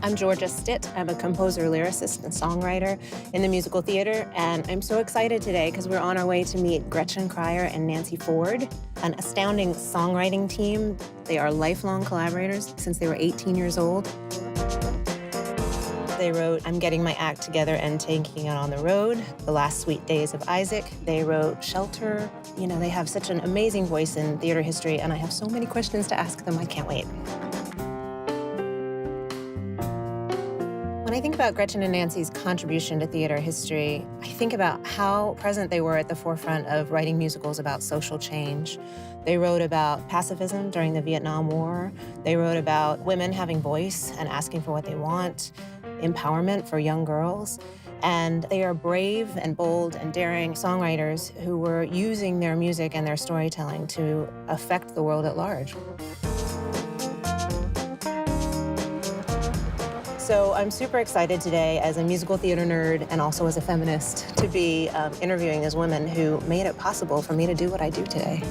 I'm Georgia Stitt. I'm a composer, lyricist, and songwriter in the musical theater, and I'm so excited today because we're on our way to meet Gretchen Cryer and Nancy Ford, an astounding songwriting team. They are lifelong collaborators since they were 18 years old. They wrote I'm Getting My Act Together and Taking It on the Road, The Last Sweet Days of Isaac. They wrote Shelter. You know, they have such an amazing voice in theater history, and I have so many questions to ask them. I can't wait. When I think about Gretchen and Nancy's contribution to theater history, I think about how present they were at the forefront of writing musicals about social change. They wrote about pacifism during the Vietnam War. They wrote about women having voice and asking for what they want, empowerment for young girls. And they are brave and bold and daring songwriters who were using their music and their storytelling to affect the world at large. So I'm super excited today as a musical theater nerd and also as a feminist to be interviewing these women who made it possible for me to do what I do today.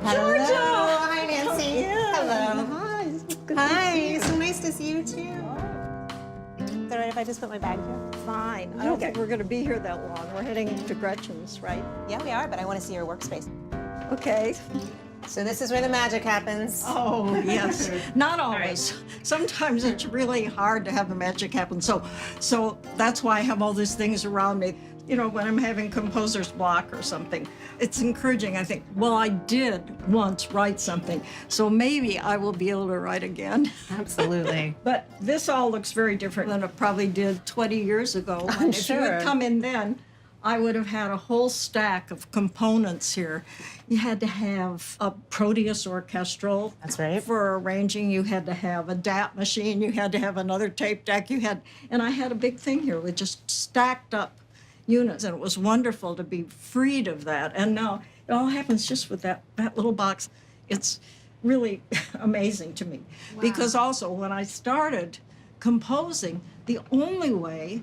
Georgia! Hi, Nancy. Hello. Hi. Hi. So nice to see you, too. Is it all right if I just put my bag here? Fine. I don't think we're going to be here that long. We're heading to Gretchen's, right? Yeah, we are, but I want to see your workspace. Okay. So this is where the magic happens. Oh, yes. Not always. Sometimes it's really hard to have the magic happen. So that's why I have all these things around me. You know, when I'm having composer's block or something, it's encouraging. I think, well, I did once write something, so maybe I will be able to write again. Absolutely. But this all looks very different than it probably did 20 years ago. I'm If you had come in then, I would have had a whole stack of components here. You had to have a Proteus orchestral. That's right. For arranging, you had to have a DAT machine, you had to have another tape deck, and I had a big thing here with just stacked up units, and it was wonderful to be freed of that. And now it all happens just with that little box. It's really amazing to me. Wow. Because also when I started composing, the only way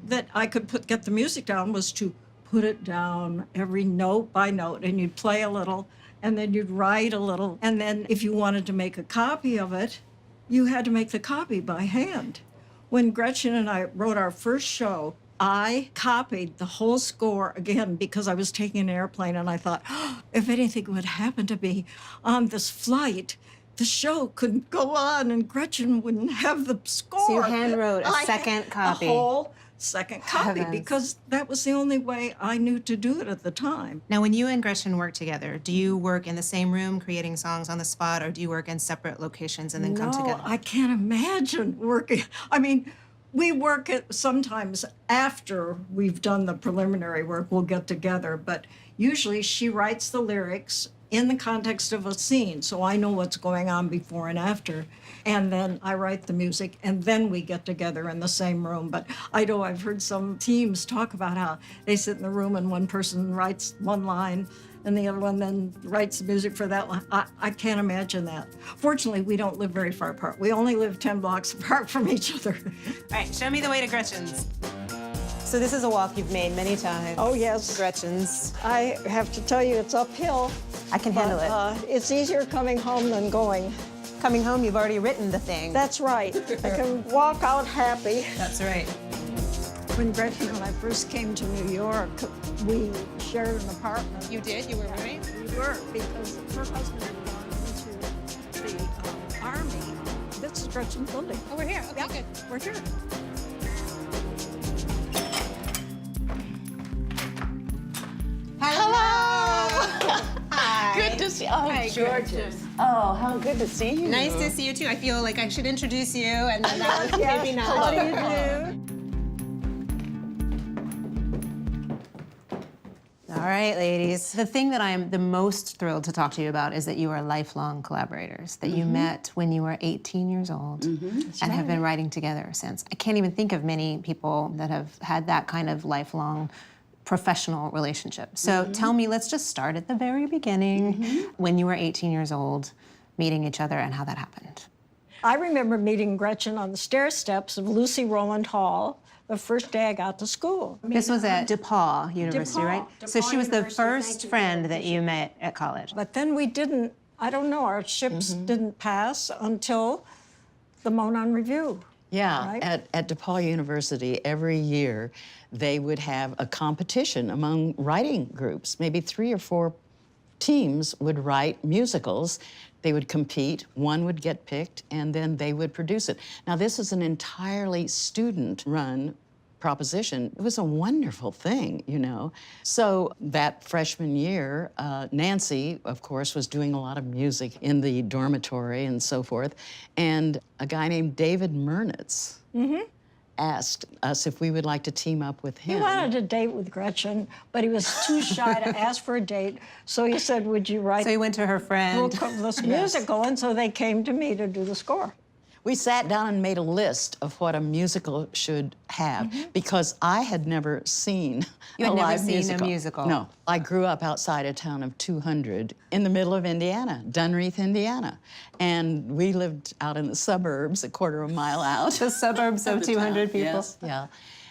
that I could get the music down was to put it down every note by note, and you'd play a little, and then you'd write a little, and then if you wanted to make a copy of it, you had to make the copy by hand. When Gretchen and I wrote our first show, I copied the whole score again because I was taking an airplane, and I thought, oh, if anything would happen to me on this flight, the show couldn't go on and Gretchen wouldn't have the score. So you hand wrote a second copy. A whole second copy. Heavens. Because that was the only way I knew to do it at the time. Now, when you and Gretchen work together, do you work in the same room creating songs on the spot, or do you work in separate locations and then come together? No, I can't imagine working. I mean, we work sometimes after we've done the preliminary work, we'll get together, but usually she writes the lyrics in the context of a scene, so I know what's going on before and after, and then I write the music, and then we get together in the same room. But I know I've heard some teams talk about how they sit in the room and one person writes one line, and the other one then writes the music for that line. I can't imagine that. Fortunately, we don't live very far apart. We only live 10 blocks apart from each other. All right, show me the way to Gretchen's. So this is a walk you've made many times. Oh, yes. Gretchen's. I have to tell you, it's uphill. I can handle it. It's easier coming home than going. Coming home, you've already written the thing. That's right. I can walk out happy. That's right. When Gretchen and I first came to New York, we shared an apartment. You did? You were roommates? We were, because her husband had gone into the Army. This is Gretchen's building. Oh, we're here. Okay, good. We're here. Hello! Hi. Good to see you. Oh, Hi, Georgia. Oh, how good to see you. Nice to see you, too. I feel like I should introduce you, and then that was maybe not. How do you do? All right, ladies. The thing that I am the most thrilled to talk to you about is that you are lifelong collaborators, that you met when you were 18 years old and have been writing together since. I can't even think of many people that have had that kind of lifelong professional relationship. So tell me, let's just start at the very beginning, when you were 18 years old, meeting each other and how that happened. I remember meeting Gretchen on the stair steps of Lucy Rowland Hall, the first day I got to school. This was at DePaul University, right? So DePaul she was the University, first thank you. friend that you met at college. But then we didn't, I don't know, our ships didn't pass until the Monon Review. Yeah, Right? at DePaul University, every year they would have a competition among writing groups. Maybe 3 or 4 teams would write musicals. They would compete, one would get picked, and then they would produce it. Now, this is an entirely student-run proposition. It was a wonderful thing, you know. So that freshman year, Nancy, of course, was doing a lot of music in the dormitory and so forth, and a guy named David Murnitz asked us if we would like to team up with him. He wanted a date with Gretchen, but he was too shy to ask for a date. So he said, would you write So he went to her friend. book of this musical? And so they came to me to do the score. We sat down and made a list of what a musical should have because I had never seen You had a never live seen a musical. musical. No. I grew up outside a town of 200 in the middle of Indiana, Dunreath, Indiana. And we lived out in the suburbs, a quarter of a mile out. The suburbs of 200 people. Yes, yeah.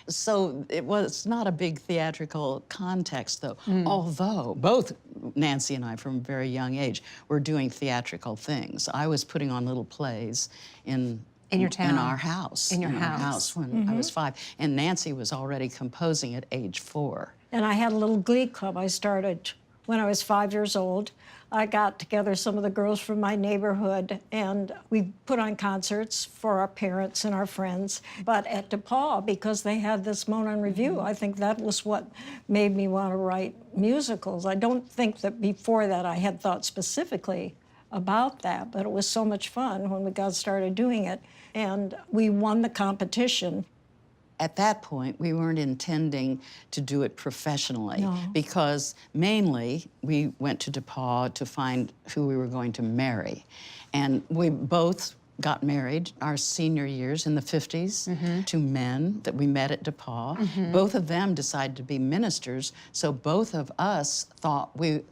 So it was not a big theatrical context, though, although both Nancy and I, from a very young age, were doing theatrical things. I was putting on little plays in your town? in our house. In your our house. when I was 5. And Nancy was already composing at age 4. And I had a little glee club I started when I was 5 years old. I got together some of the girls from my neighborhood, and we put on concerts for our parents and our friends. But at DePaul, because they had this Monon Review, I think that was what made me want to write musicals. I don't think that before that I had thought specifically about that, but it was so much fun when we got started doing it. And we won the competition. At that point, we weren't intending to do it professionally No. because mainly we went to DePaul to find who we were going to marry. And we both got married our senior years in the 50s to men that we met at DePaul. Both of them decided to be ministers, so both of us thought we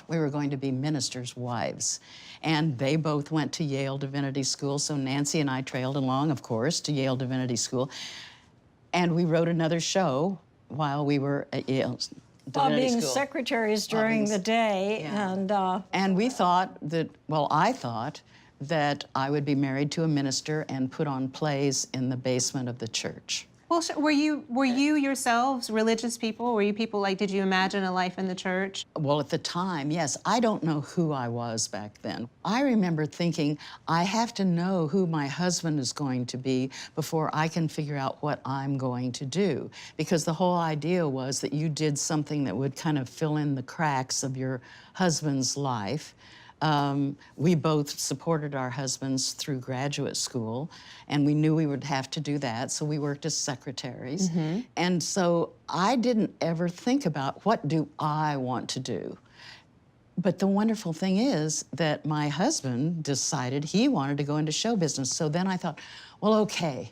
were going to be ministers' wives. And they both went to Yale Divinity School, so Nancy and I trailed along, of course, to Yale Divinity School. And we wrote another show while we were at Yale While Divinity being School. secretaries during the day, And we thought that, well, I thought that I would be married to a minister and put on plays in the basement of the church. Well, were you yourselves religious people? Were you people like, did you imagine a life in the church? Well, at the time, yes. I don't know who I was back then. I remember thinking, I have to know who my husband is going to be before I can figure out what I'm going to do. Because the whole idea was that you did something that would kind of fill in the cracks of your husband's life. We both supported our husbands through graduate school, and we knew we would have to do that, so we worked as secretaries. And so I didn't ever think about, what do I want to do? But the wonderful thing is that my husband decided he wanted to go into show business. So then I thought, well, okay,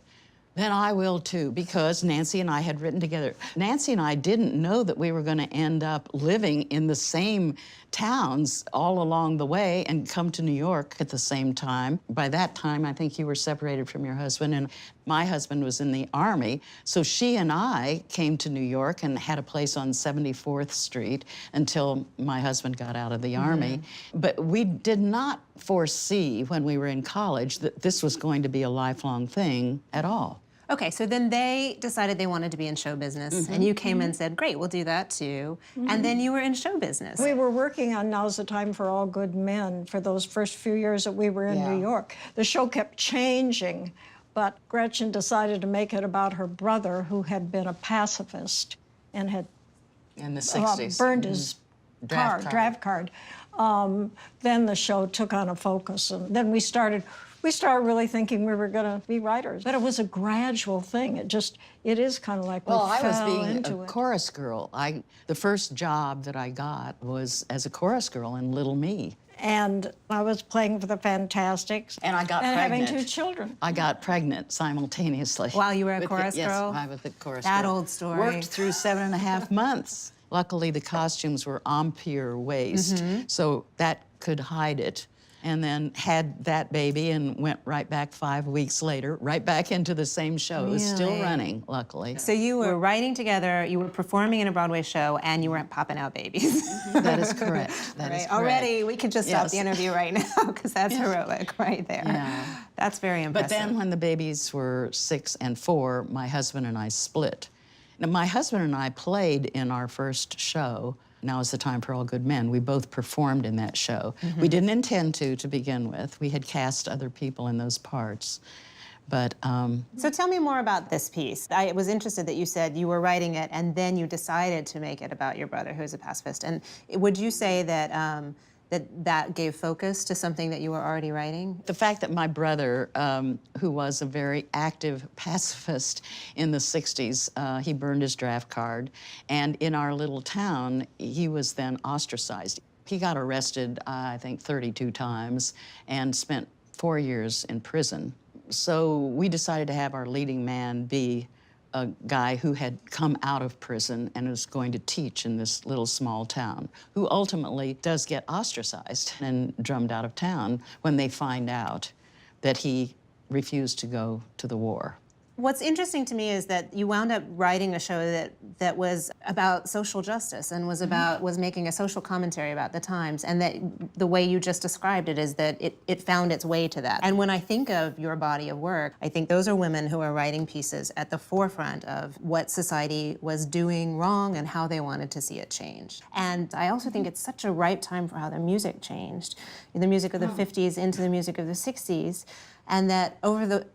then I will too, because Nancy and I had written together. Nancy and I didn't know that we were going to end up living in the same towns all along the way and come to New York at the same time. By that time, I think you were separated from your husband, and my husband was in the Army. So she and I came to New York and had a place on 74th Street until my husband got out of the Army. But we did not foresee when we were in college that this was going to be a lifelong thing at all. Okay, so then they decided they wanted to be in show business, and you came and said, great, we'll do that too. And then you were in show business. we were working on Now's the Time for All Good Men for those first few years that we were in New York. The show kept changing, but Gretchen decided to make it about her brother who had been a pacifist and had In the 60s. burned his draft card. Then the show took on a focus, and then we started really thinking we were going to be writers. But it was a gradual thing. It is kind of like we Well, I was fell being into a it. chorus girl. The first job that I got was as a chorus girl in Little Me. And I was playing for the Fantastics. And I got and pregnant. having 2 children. I got pregnant simultaneously. While you were a chorus yes, girl? I was a chorus That girl. old story. Worked through 7.5 months. Luckily, the costumes were Empire waist, so that could hide it. and then had that baby and went right back 5 weeks later, right back into the same show. It was still Really? running, luckily. So you were writing together, you were performing in a Broadway show, and you weren't popping out babies. That is correct. That is Right. correct. Already, we could just stop the Yes. interview right now, because that's heroic right there. Yeah. That's very But impressive. then when the babies were 6 and 4, my husband and I split. Now, my husband and I played in our first show, Now is the Time for All Good Men. We both performed in that show. We didn't intend to begin with. We had cast other people in those parts. But So tell me more about this piece. I was interested that you said you were writing it and then you decided to make it about your brother who's a pacifist. And would you say that that gave focus to something that you were already writing? the fact that my brother, who was a very active pacifist in the 60s, he burned his draft card. And in our little town, he was then ostracized. He got arrested, I think, 32 times and spent 4 years in prison. So we decided to have our leading man be a guy who had come out of prison and was going to teach in this little small town, who ultimately does get ostracized and drummed out of town when they find out that he refused to go to the war. What's interesting to me is that you wound up writing a show that was about social justice and was making a social commentary about the times, and that the way you just described it is that it found its way to that. And when I think of your body of work, I think those are women who are writing pieces at the forefront of what society was doing wrong and how they wanted to see it change. And I also think it's such a ripe time for how the music changed. The music of the 50s into the music of the 60s. And that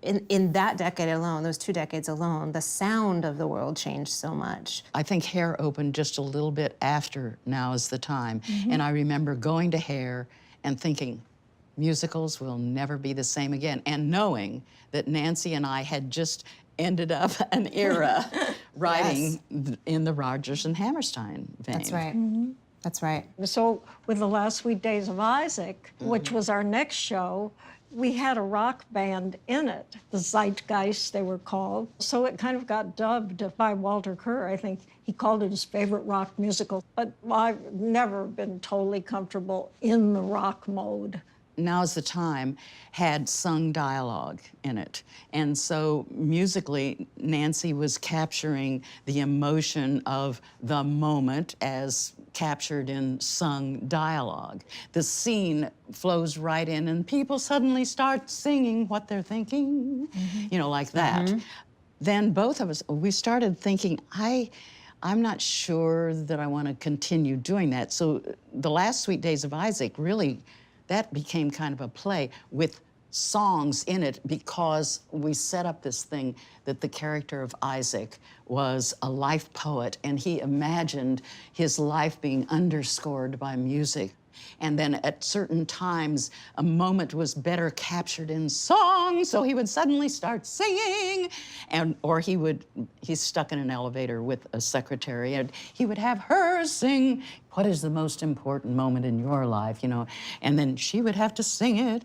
in that decade alone, those 2 decades alone, the sound of the world changed so much. I think Hair opened just a little bit after Now is the Time. And I remember going to Hair and thinking, musicals will never be the same again. And knowing that Nancy and I had just ended up an era writing in the Rodgers and Hammerstein vein. That's right. That's right. So with The Last Sweet Days of Isaac, which was our next show, we had a rock band in it, the Zeitgeist, they were called. So it kind of got dubbed by Walter Kerr. I think he called it his favorite rock musical. But I've never been totally comfortable in the rock mode. Now's the Time had sung dialogue in it. And so musically, Nancy was capturing the emotion of the moment as captured in sung dialogue. The scene flows right in and people suddenly start singing what they're thinking, you know, like that. Then both of us, we started thinking, I'm not sure that I want to continue doing that. So The Last Sweet Days of Isaac really, that became kind of a play with songs in it because we set up this thing that the character of Isaac was a life poet and he imagined his life being underscored by music. And then at certain times, a moment was better captured in song, so he would suddenly start singing, or he's stuck in an elevator with a secretary, and he would have her sing, what is the most important moment in your life, you know, and then she would have to sing it.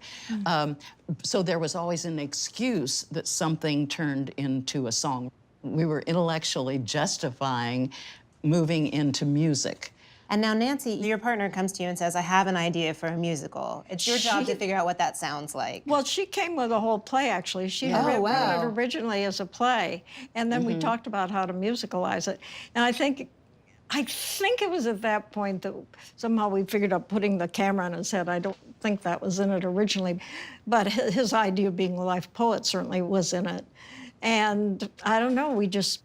So there was always an excuse that something turned into a song. We were intellectually justifying moving into music. And now Nancy, your partner comes to you and says, I have an idea for a musical. It's your job to figure out what that sounds like. Well, she came with a whole play, actually. She Oh, wrote wow. it originally as a play, and then we talked about how to musicalize it. And I think it was at that point that somehow we figured out putting the camera on his head. I don't think that was in it originally, but his idea of being a life poet certainly was in it. And I don't know, we just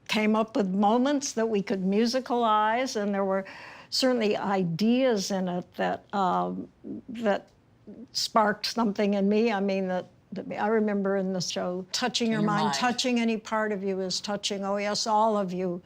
came up with moments that we could musicalize, and there were certainly ideas in it that sparked something in me. I mean, I remember in the show, touching your mind, touching any part of you is touching, oh yes, all of you.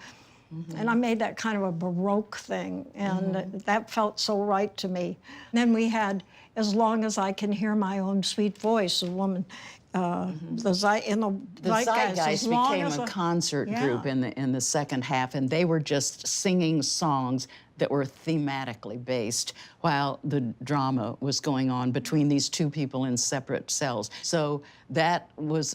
And I made that kind of a Baroque thing, and that felt so right to me. And then we had As Long as I Can Hear My Own Sweet Voice, a woman, the Zeitgeist became a concert group in the second half, and they were just singing songs that were thematically based while the drama was going on between these two people in separate cells. So that was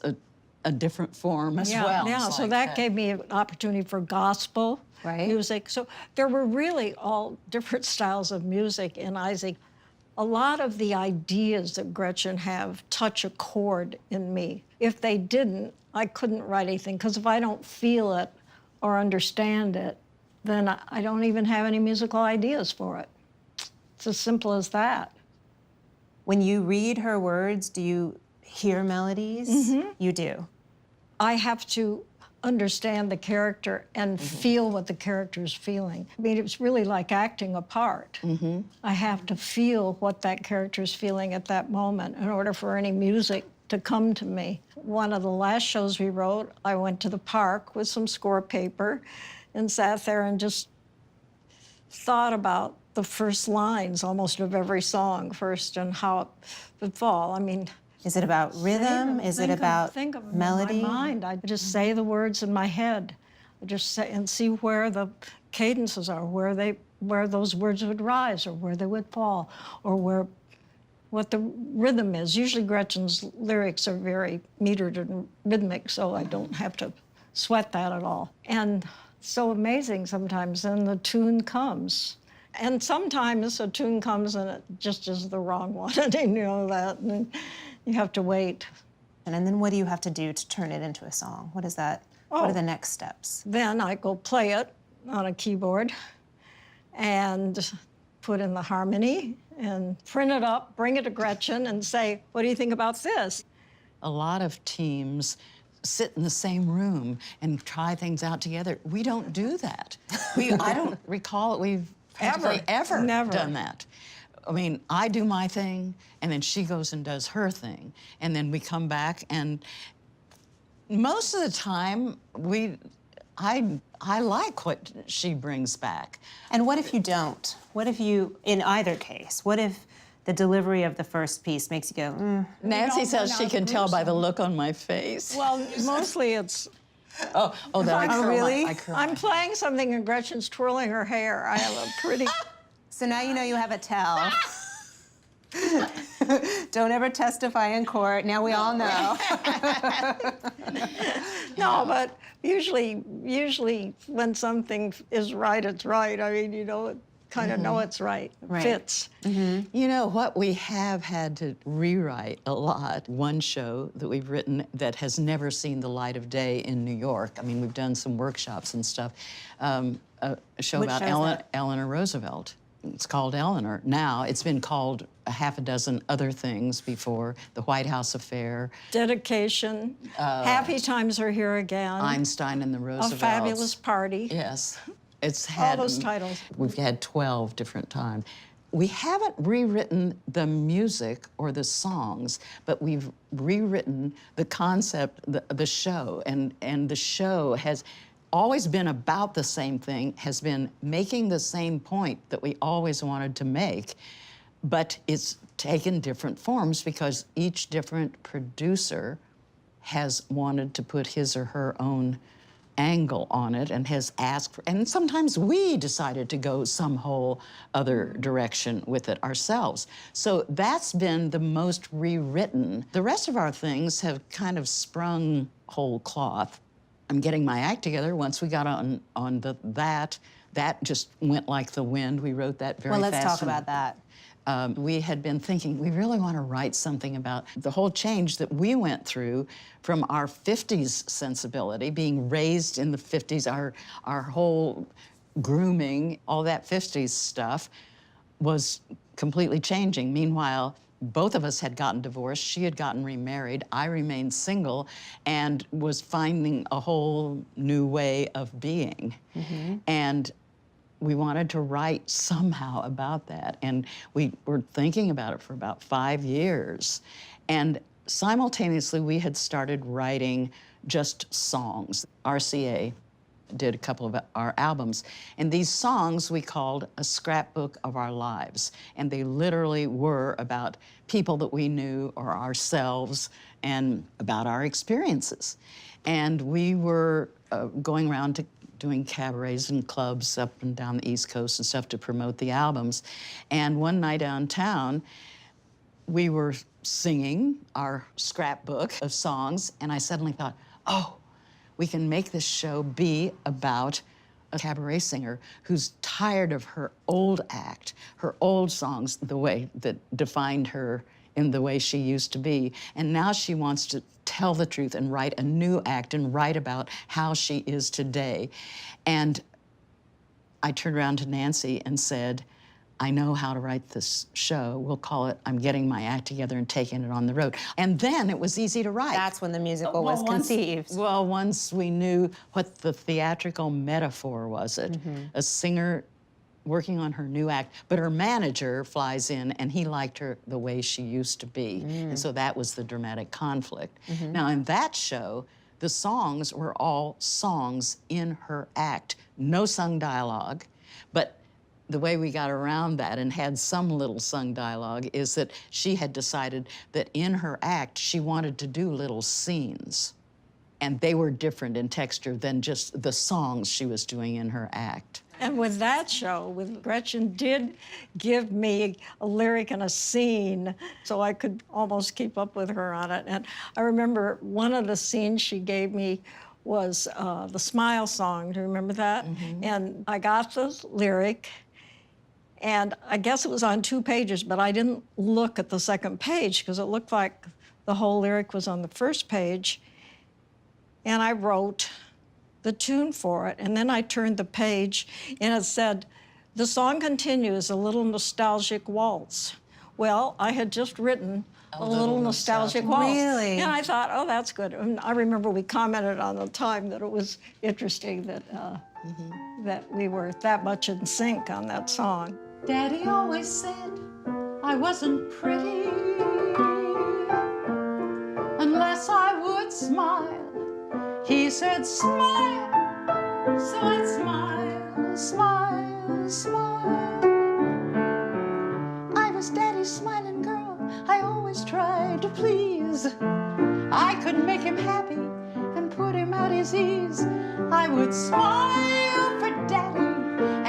a different form as well. Yeah, so that gave me an opportunity for gospel music. So there were really all different styles of music in Isaac. A lot of the ideas that Gretchen have touch a chord in me. If they didn't, I couldn't write anything, because if I don't feel it or understand it, then I don't even have any musical ideas for it. It's as simple as that. When you read her words, do you hear melodies? You do. I have to understand the character and feel what the character is feeling. I mean, it's really like acting a part. I have to feel what that character is feeling at that moment in order for any music to come to me. One of the last shows we wrote, I went to the park with some score paper and sat there and just thought about the first lines almost of every song first and how it would fall. I mean, Is it about rhythm? Is it about think of them melody? in my mind. I just say the words in my head. I just say and see where the cadences are, where those words would rise or where they would fall, or what the rhythm is. Usually Gretchen's lyrics are very metered and rhythmic, so I don't have to sweat that at all. And it's so amazing sometimes, and the tune comes. And sometimes a tune comes and it just is the wrong one, and you know that, and you have to wait. And then what do you have to do to turn it into a song? What is that? What are the next steps? Then I go play it on a keyboard and put in the harmony and print it up, bring it to Gretchen and say, what do you think about this? A lot of teams sit in the same room and try things out together. We don't do that. I don't recall we've ever done that. I mean, I do my thing, and then she goes and does her thing, and then we come back, and most of the time, I like what she brings back. And what if you don't? What if you, in either case, what if the delivery of the first piece makes you go, Nancy says she can tell by the look on my face. Well, mostly it's, Oh, that I curl really? I curl I'm playing something and Gretchen's twirling her hair. I have a pretty... So now you know you have a tell. Don't ever testify in court. Now we all know. No, but usually when something is right, it's right. I mean, you know, kind of know it's right. It fits. You know what, we have had to rewrite a lot. One show that we've written that has never seen the light of day in New York. I mean, we've done some workshops and stuff. A show Which about show is that? Eleanor Roosevelt. It's called Eleanor. Now, it's been called a half a dozen other things before. The White House Affair, Dedication. Happy Times Are Here Again. Einstein and the A Roosevelts. Fabulous Party. Yes. It's had... All those titles. We've had 12 different times. We haven't rewritten the music or the songs, but we've rewritten the concept, the show, and the show has always been about the same thing, has been making the same point that we always wanted to make, but it's taken different forms because each different producer has wanted to put his or her own angle on it and has asked for, and sometimes we decided to go some whole other direction with it ourselves. So that's been the most rewritten. The rest of our things have kind of sprung whole cloth. I'm getting my act together. Once we got on that just went like the wind. We wrote that very fast. well, let's talk about that. We had been thinking, we really want to write something about the whole change that we went through from our 50s sensibility, being raised in the 50s, our whole grooming, all that 50s stuff was completely changing. Meanwhile, both of us had gotten divorced. She had gotten remarried. I remained single and was finding a whole new way of being. And we wanted to write somehow about that. And we were thinking about it for about 5 years. And simultaneously, we had started writing just songs. RCA did a couple of our albums. And these songs we called a scrapbook of our lives. And they literally were about people that we knew or ourselves and about our experiences. And we were going around to doing cabarets and clubs up and down the East Coast and stuff to promote the albums. And one night downtown, we were singing our scrapbook of songs, and I suddenly thought, oh, we can make this show be about a cabaret singer who's tired of her old act, her old songs, the way that defined her in the way she used to be. And now she wants to tell the truth and write a new act and write about how she is today. And I turned around to Nancy and said, I know how to write this show. We'll call it I'm Getting My Act Together and Taking It on the Road. And then it was easy to write. That's when the musical was conceived. Once we knew what the theatrical metaphor was, a singer working on her new act, but her manager flies in and he liked her the way she used to be. And so that was the dramatic conflict. Now in that show, the songs were all songs in her act, no sung dialogue, but the way we got around that and had some little sung dialogue is that she had decided that in her act, she wanted to do little scenes. And they were different in texture than just the songs she was doing in her act. And with that show, with Gretchen did give me a lyric and a scene so I could almost keep up with her on it. And I remember one of the scenes she gave me was the Smile song. Do you remember that? And I got the lyric, and I guess it was on 2 pages, but I didn't look at the second page because it looked like the whole lyric was on the first page. And I wrote the tune for it, and then I turned the page, and it said, the song continues, a little nostalgic waltz. Well, I had just written a little nostalgic waltz. Really? And I thought, oh, that's good. And I remember we commented on the time that it was interesting that, that we were that much in sync on that song. Daddy always said I wasn't pretty unless I would smile. He said, smile, so I'd smile, smile, smile. I was Daddy's smiling girl, I always tried to please. I could make him happy and put him at his ease. I would smile for Daddy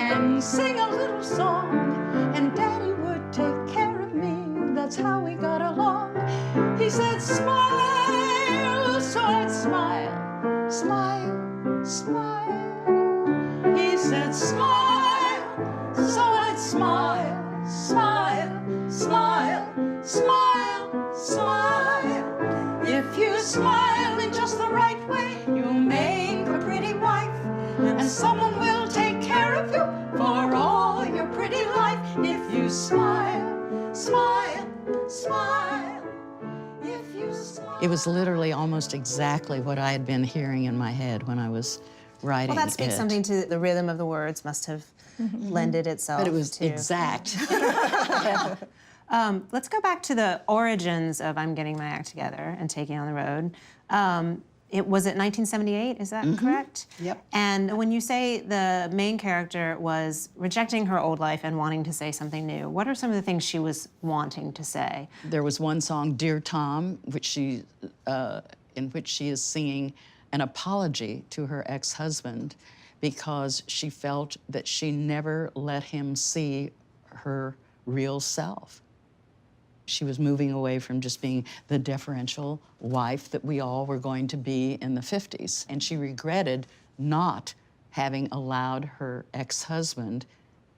and sing a little song, and Daddy would take care of me. That's how we got along. He said, smile, so I'd smile. Smile, smile. He said, smile, so I'd smile, smile, smile, smile, smile. If you smile in just the right way, you'll make a pretty wife, and someone will take care of you for all your pretty life. If you smile, smile, smile. If you smile. It was literally almost exactly what I had been hearing in my head when I was writing Well, that speaks it. something to the rhythm of the words must have lended itself. But it was to. exact. Let's go back to the origins of I'm Getting My Act Together and Taking on the Road. It was it 1978, is that correct? Yep. And when you say the main character was rejecting her old life and wanting to say something new, what are some of the things she was wanting to say? There was one song, Dear Tom, in which she is singing an apology to her ex-husband because she felt that she never let him see her real self. She was moving away from just being the deferential wife that we all were going to be in the 50s. And she regretted not having allowed her ex-husband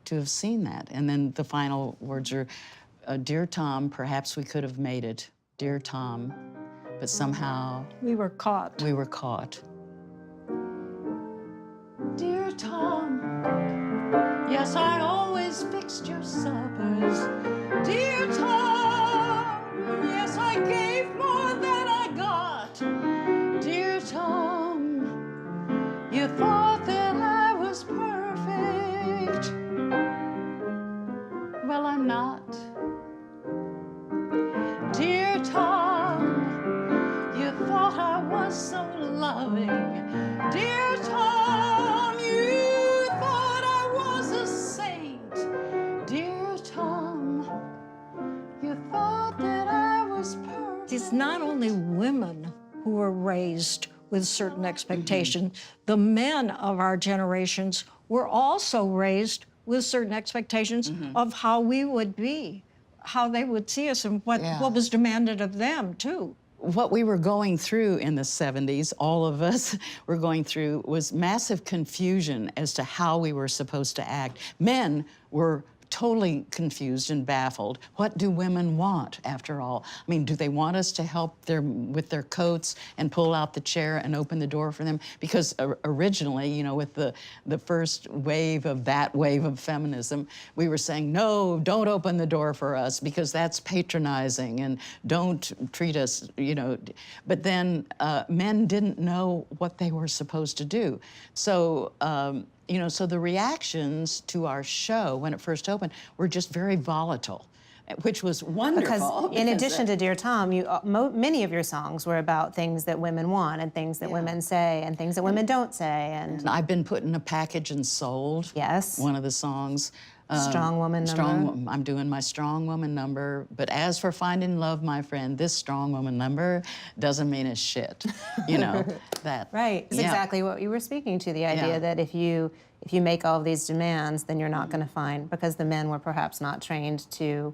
to have seen that. And then the final words are, Dear Tom, perhaps we could have made it. Dear Tom, but somehow We were caught. we were caught. Dear Tom, yes, I always fixed your suppers. Dear Tom, yes, I gave more than I got. Dear Tom, you thought that I was perfect. Well, I'm not. Dear Tom, you thought I was so loving. Dear Tom, you thought I was a saint. Dear Tom, you thought that I was perfect. It's not only women who were raised with certain expectations. The men of our generations were also raised with certain expectations of how we would be, how they would see us, and what was demanded of them, too. what we were going through in the 70s, all of us were going through, was massive confusion as to how we were supposed to act. Men were totally confused and baffled. What do women want, after all? I mean, do they want us to help with their coats and pull out the chair and open the door for them? Because originally, you know, with the first wave of feminism, we were saying, no, don't open the door for us because that's patronizing, and don't treat us, you know. But then men didn't know what they were supposed to do. So, you know, so the reactions to our show when it first opened were just very volatile, which was wonderful. Because in addition to Dear Tom, many of your songs were about things that women want and things that women say and things that women don't say. And I've been put in a package and sold. Yes. One of the songs. Strong woman number. I'm doing my strong woman number. But as for finding love, my friend, this strong woman number doesn't mean a shit. You know, that. Right. It's exactly what you were speaking to, the idea that if you make all of these demands, then you're not going to find, because the men were perhaps not trained to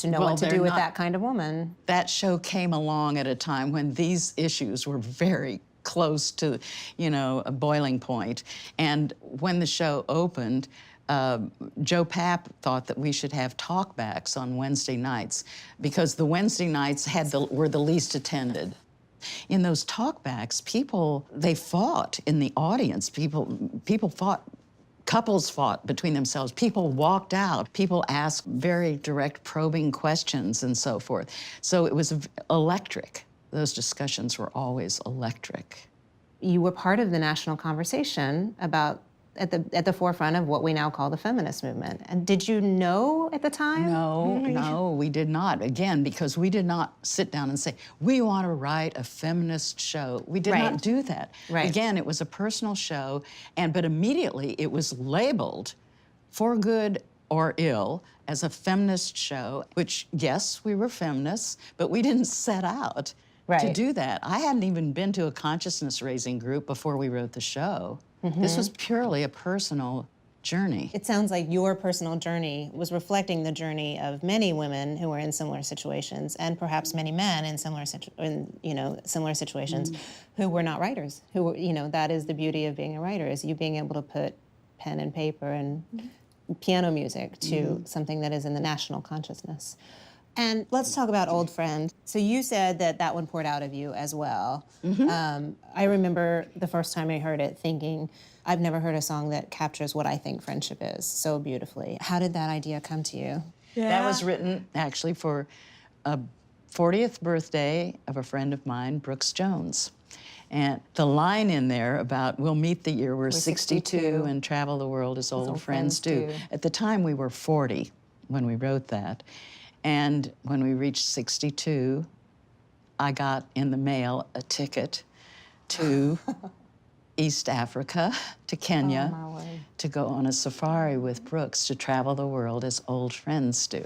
know what to do with that kind of woman. That show came along at a time when these issues were very close to, you know, a boiling point. And when the show opened, Joe Papp thought that we should have talkbacks on Wednesday nights because the Wednesday nights were the least attended. In those talkbacks, they fought in the audience. People fought. Couples fought between themselves. People walked out. People asked very direct, probing questions and so forth. So it was electric. Those discussions were always electric. You were part of the national conversation about at the forefront of what we now call the feminist movement. And did you know at the time? No, we did not. Again, because we did not sit down and say, we want to write a feminist show. We did not do that. Right. Again, it was a personal show, but immediately it was labeled, for good or ill, as a feminist show, which, yes, we were feminists, but we didn't set out to do that. I hadn't even been to a consciousness-raising group before we wrote the show. This was purely a personal journey. It sounds like your personal journey was reflecting the journey of many women who were in similar situations, and perhaps many men in similar situations who were not writers. Who were, you know, that is the beauty of being a writer, is you being able to put pen and paper and piano music to something that is in the national consciousness. And let's talk about Old Friend. So you said that one poured out of you as well. I remember the first time I heard it thinking, I've never heard a song that captures what I think friendship is so beautifully. How did that idea come to you? That was written actually for a 40th birthday of a friend of mine, Brooks Jones. And the line in there about we'll meet the year we're 62 and travel the world as old friends do. At the time we were 40 when we wrote that. And when we reached 62, I got in the mail a ticket to East Africa, to Kenya, to go on a safari with Brooks to travel the world as old friends do.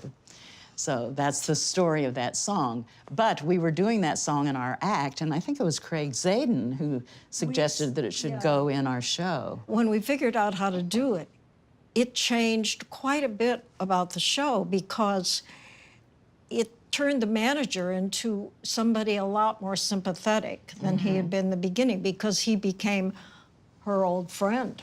So that's the story of that song. But we were doing that song in our act, and I think it was Craig Zaden who suggested that it should go in our show. When we figured out how to do it, it changed quite a bit about the show because it turned the manager into somebody a lot more sympathetic than he had been in the beginning, because he became her old friend.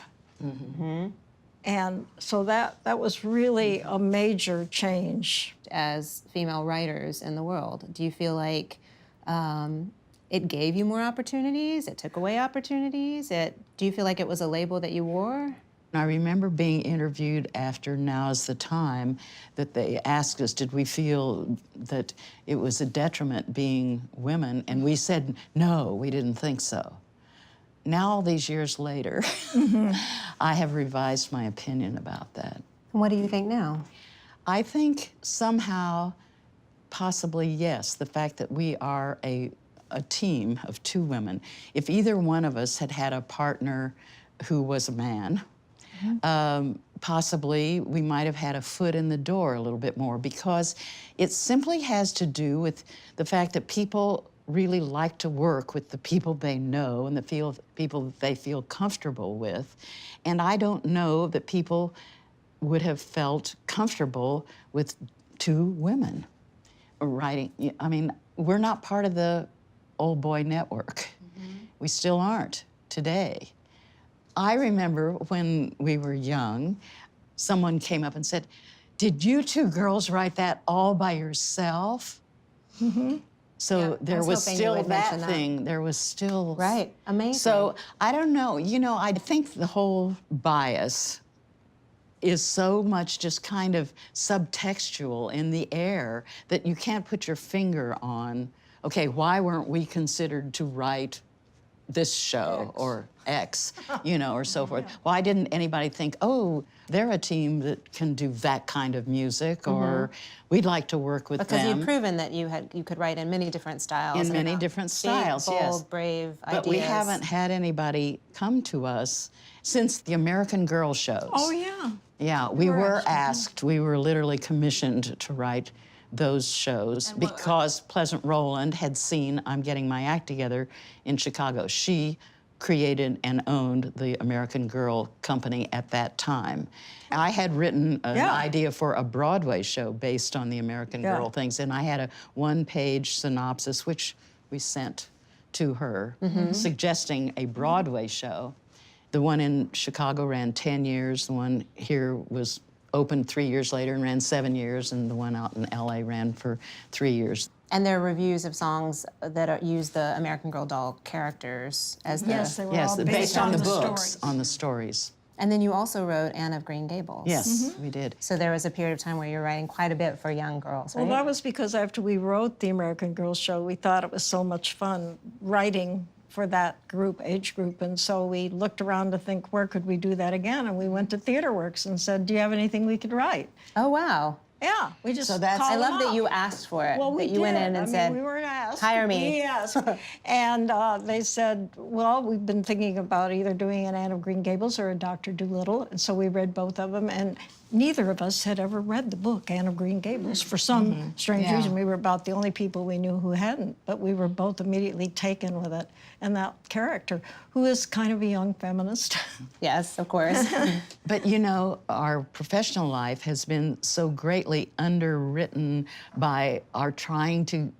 And so that was really a major change. As female writers in the world, do you feel like it gave you more opportunities? It took away opportunities? Do you feel like it was a label that you wore? I remember being interviewed after Now's the Time that they asked us, did we feel that it was a detriment being women? And we said, no, we didn't think so. Now, all these years later, I have revised my opinion about that. And what do you think now? I think somehow, possibly yes, the fact that we are a team of two women. If either one of us had had a partner who was a man, possibly we might have had a foot in the door a little bit more, because it simply has to do with the fact that people really like to work with the people they know and the people that they feel comfortable with. And I don't know that people would have felt comfortable with two women writing. I mean, we're not part of the old boy network. We still aren't today. I remember when we were young, someone came up and said, "Did you two girls write that all by yourself?" So there was still that thing. There was still... Right, amazing. So I don't know, you know, I think the whole bias is so much just kind of subtextual in the air that you can't put your finger on, okay, why weren't we considered to write this show or X, you know, or so forth. Why didn't anybody think, oh, they're a team that can do that kind of music, or we'd like to work with them. Because you've proven that you could write in many different styles. In many different styles, bold, yes. brave ideas. But we haven't had anybody come to us since the American Girl shows. Oh, yeah. Yeah, we were asked, we were literally commissioned to write those shows because Pleasant Rowland had seen I'm Getting My Act Together in Chicago. She created and owned the American Girl company at that time. I had written an idea for a Broadway show based on the American Girl things, and I had a one-page synopsis, which we sent to her, suggesting a Broadway show. The one in Chicago ran 10 years, the one here was opened 3 years later and ran 7 years, and the one out in LA ran for 3 years. And there are reviews of songs that use the American Girl doll characters as the... Yes, they were all based on the books, stories. on the stories. And then you also wrote Anne of Green Gables. Yes, we did. So there was a period of time where you were writing quite a bit for young girls, right? Well, that was because after we wrote the American Girl show, we thought it was so much fun writing for that group, age group, and so we looked around to think, where could we do that again? And we went to TheaterWorks and said, do you have anything we could write? Oh, wow. Yeah, we just So that's, I love that you asked for it. Well, we that you went in and said, we weren't asked. hire me. Yes. And they said, well, we've been thinking about either doing an Anne of Green Gables or a Dr. Dolittle. And so we read both of them. And neither of us had ever read the book, Anne of Green Gables. For some strange reason, we were about the only people we knew who hadn't. But we were both immediately taken with it. And that character, who is kind of a young feminist. Yes, of course. But you know, our professional life has been so greatly underwritten by our trying to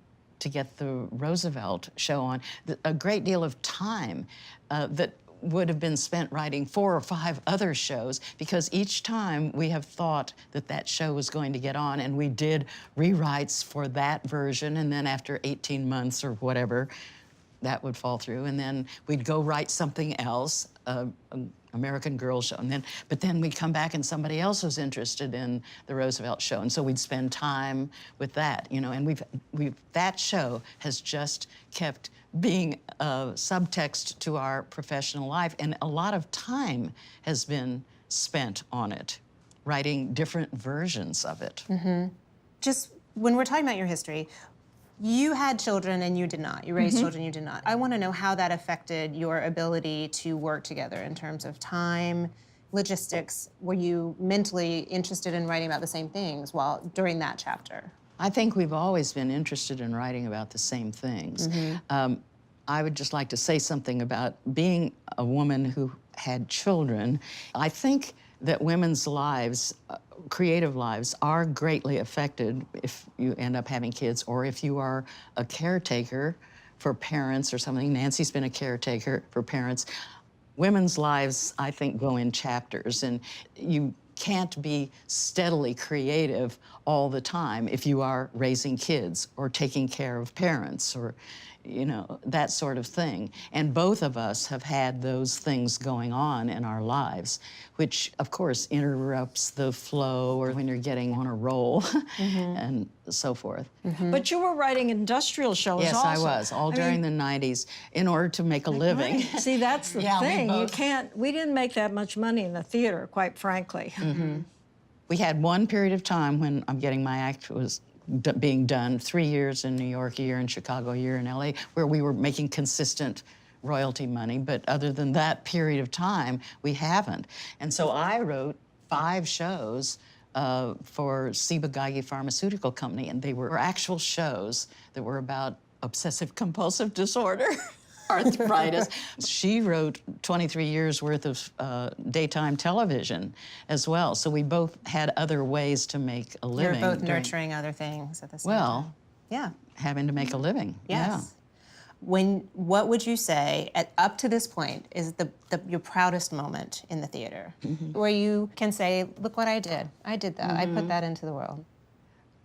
get the Roosevelt show on. A great deal of time that would have been spent writing 4 or 5 other shows, because each time we have thought that that show was going to get on, and we did rewrites for that version, and then after 18 months or whatever, that would fall through, and then we'd go write something else, American Girl show, but then we'd come back and somebody else was interested in the Roosevelt show, and so we'd spend time with that, you know, and that show has just kept being a subtext to our professional life, and a lot of time has been spent on it, writing different versions of it. Just when we're talking about your history, you had children and you did not. You raised children, you did not. I want to know how that affected your ability to work together in terms of time, logistics. Were you mentally interested in writing about the same things during that chapter? I think we've always been interested in writing about the same things. I would just like to say something about being a woman who had children. I think that women's lives, creative lives, are greatly affected if you end up having kids, or if you are a caretaker for parents or something. Nancy's been a caretaker for parents. Women's lives, I think, go in chapters, and you can't be steadily creative all the time if you are raising kids or taking care of parents or, you know, that sort of thing. And both of us have had those things going on in our lives, which, of course, interrupts the flow or when you're getting on a roll and so forth. But you were writing industrial shows Yes, also. I was, all during the 90s, in order to make a living. See, that's the thing. We didn't make that much money in the theater, quite frankly. We had one period of time when I'm Getting My Act was being done, 3 years in New York, a year in Chicago, a year in LA, where we were making consistent royalty money. But other than that period of time, we haven't. And so I wrote 5 shows for Ciba Geigy Pharmaceutical Company, and they were actual shows that were about obsessive compulsive disorder. Arthritis. She wrote 23 years worth of daytime television as well. So we both had other ways to make a living. You're both nurturing other things at the same time. Well, yeah, having to make a living. Yes. What would you say, up to this point, is your proudest moment in the theater? Where you can say, look what I did. I did that. I put that into the world.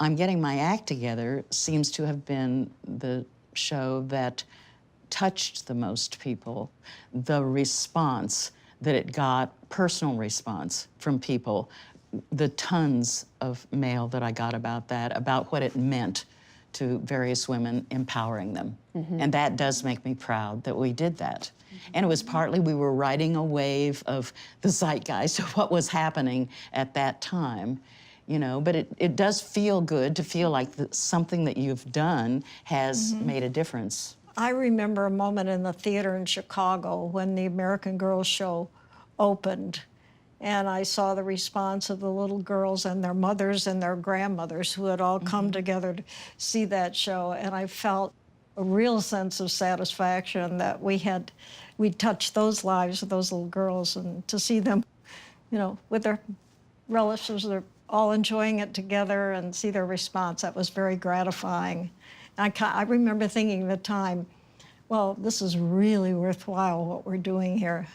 I'm Getting My Act Together seems to have been the show that touched the most people. The response that it got, personal response from people, the tons of mail that I got about that, about what it meant to various women, empowering them. And that does make me proud that we did that. And it was partly we were riding a wave of the zeitgeist of what was happening at that time. You know, but it does feel good to feel like something that you've done has made a difference. I remember a moment in the theater in Chicago when the American Girls show opened, and I saw the response of the little girls and their mothers and their grandmothers who had all come together to see that show, and I felt a real sense of satisfaction that we touched those lives of those little girls, and to see them, you know, with their relatives, they're all enjoying it together, and see their response. That was very gratifying. I remember thinking at the time, well, this is really worthwhile what we're doing here.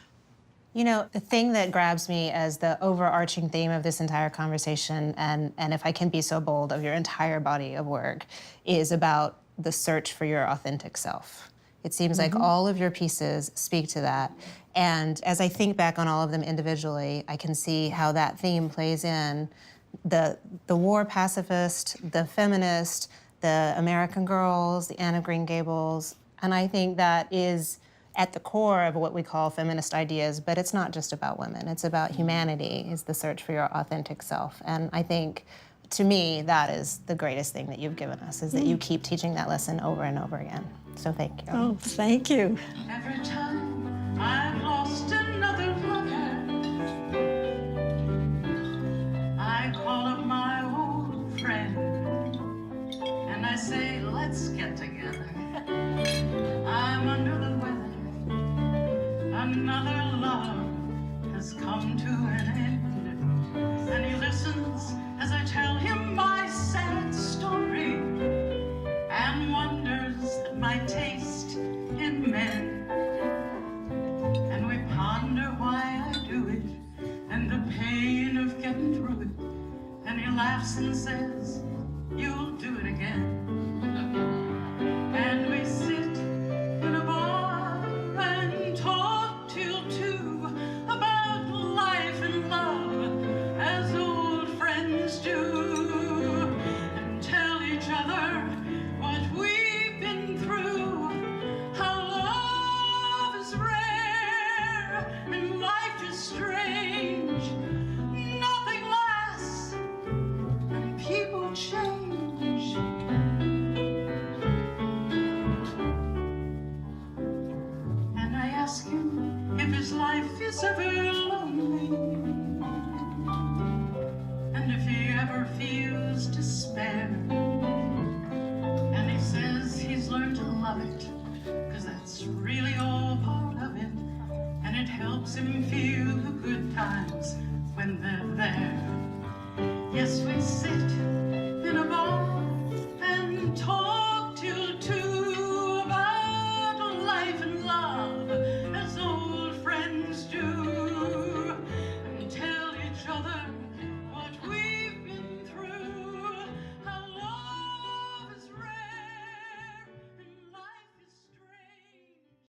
You know, the thing that grabs me as the overarching theme of this entire conversation, and if I can be so bold, of your entire body of work, is about the search for your authentic self. It seems like all of your pieces speak to that. And as I think back on all of them individually, I can see how that theme plays in. The war pacifist, the feminist, the American Girls, the Anne of Green Gables, and I think that is at the core of what we call feminist ideas, but it's not just about women, it's about humanity, is the search for your authentic self. And I think, to me, that is the greatest thing that you've given us, is that you keep teaching that lesson over and over again. So thank you. Oh, thank you. Every time I've lost another lover, I call up my old friend and I say, let's get together. I'm under the weather. Another love has come to an end. And he listens as I tell him my sad story and wonders at my taste in men. And we ponder why I do it and the pain of getting through it. And he laughs and says, you'll do it again. And we sit in a bar and talk till 2 about life and love as old friends do, and tell each other what we've been through, how love is rare and life is strange. Nothing lasts and people change. And I ask him if his life is ever lonely, and if he ever feels despair. And he says he's learned to love it, 'cause that's really all part of it, and it helps him feel the good times when they're there. Yes, we sit in a bar